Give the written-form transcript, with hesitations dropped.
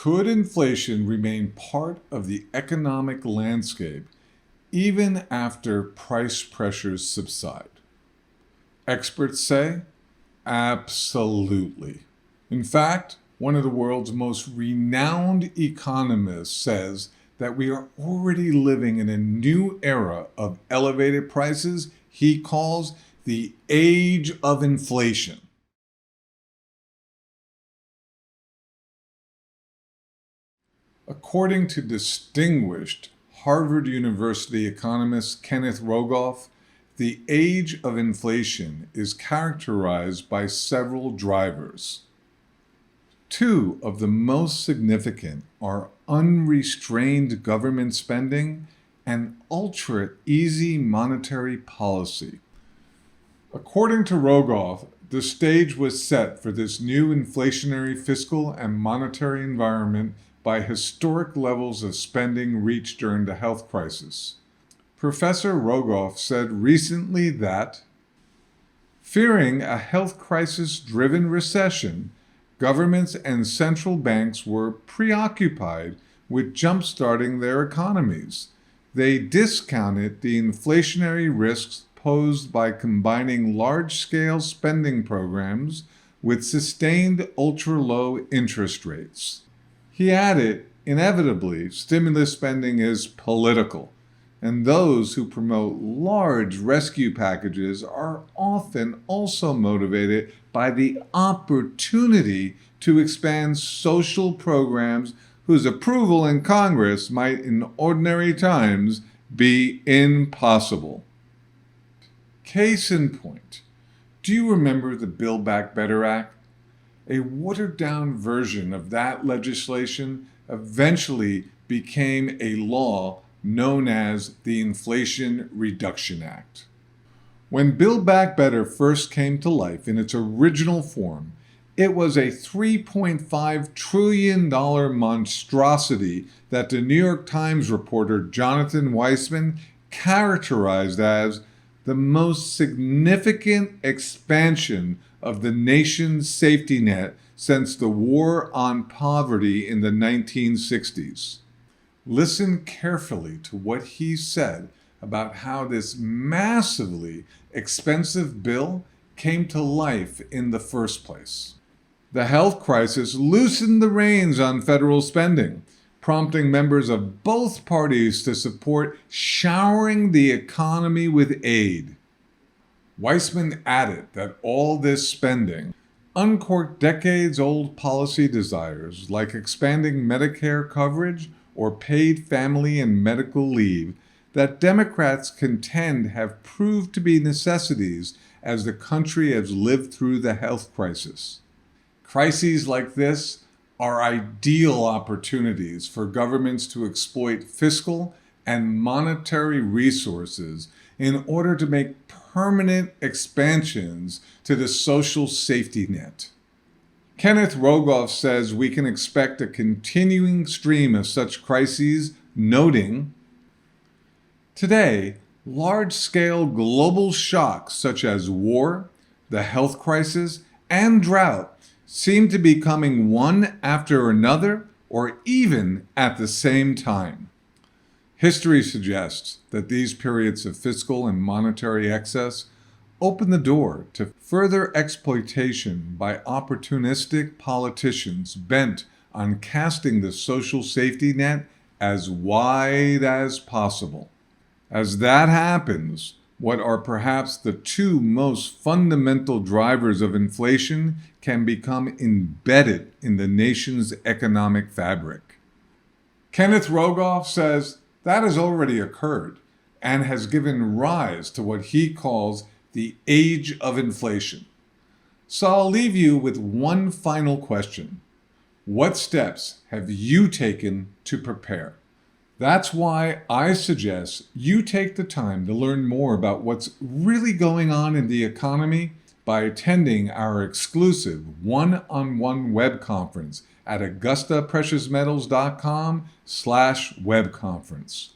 Could inflation remain part of the economic landscape even after price pressures subside? Experts say, absolutely. In fact, one of the world's most renowned economists says that we are already living in a new era of elevated prices he calls the age of inflation. According to distinguished Harvard University economist Kenneth Rogoff, the age of inflation is characterized by several drivers. Two of the most significant are unrestrained government spending and ultra-easy monetary policy. According to Rogoff, the stage was set for this new inflationary fiscal and monetary environment by historic levels of spending reached during the health crisis. Professor Rogoff said recently that, fearing a health crisis-driven recession, governments and central banks were preoccupied with jump-starting their economies. They discounted the inflationary risks posed by combining large-scale spending programs with sustained ultra-low interest rates. He added, inevitably, stimulus spending is political, and those who promote large rescue packages are often also motivated by the opportunity to expand social programs whose approval in Congress might in ordinary times be impossible. Case in point, do you remember the Build Back Better Act? A watered-down version of that legislation eventually became a law known as the Inflation Reduction Act. When Build Back Better first came to life in its original form, it was a $3.5 trillion monstrosity that the New York Times reporter Jonathan Weissman characterized as the most significant expansion of the nation's safety net since the War on Poverty in the 1960s. Listen carefully to what he said about how this massively expensive bill came to life in the first place. The health crisis loosened the reins on federal spending, prompting members of both parties to support showering the economy with aid. Weissman added that all this spending uncorked decades-old policy desires like expanding Medicare coverage or paid family and medical leave that Democrats contend have proved to be necessities as the country has lived through the health crisis. Crises like this are ideal opportunities for governments to exploit fiscal and monetary resources in order to make permanent expansions to the social safety net. Kenneth Rogoff says we can expect a continuing stream of such crises, noting, today, large-scale global shocks such as war, the health crisis, and drought seem to be coming one after another or even at the same time. History suggests that these periods of fiscal and monetary excess open the door to further exploitation by opportunistic politicians bent on casting the social safety net as wide as possible. As that happens, what are perhaps the two most fundamental drivers of inflation can become embedded in the nation's economic fabric. Kenneth Rogoff says that has already occurred and has given rise to what he calls the age of inflation. So I'll leave you with one final question. What steps have you taken to prepare? That's why I suggest you take the time to learn more about what's really going on in the economy by attending our exclusive one-on-one web conference at AugustaPreciousMetals.com/webconference.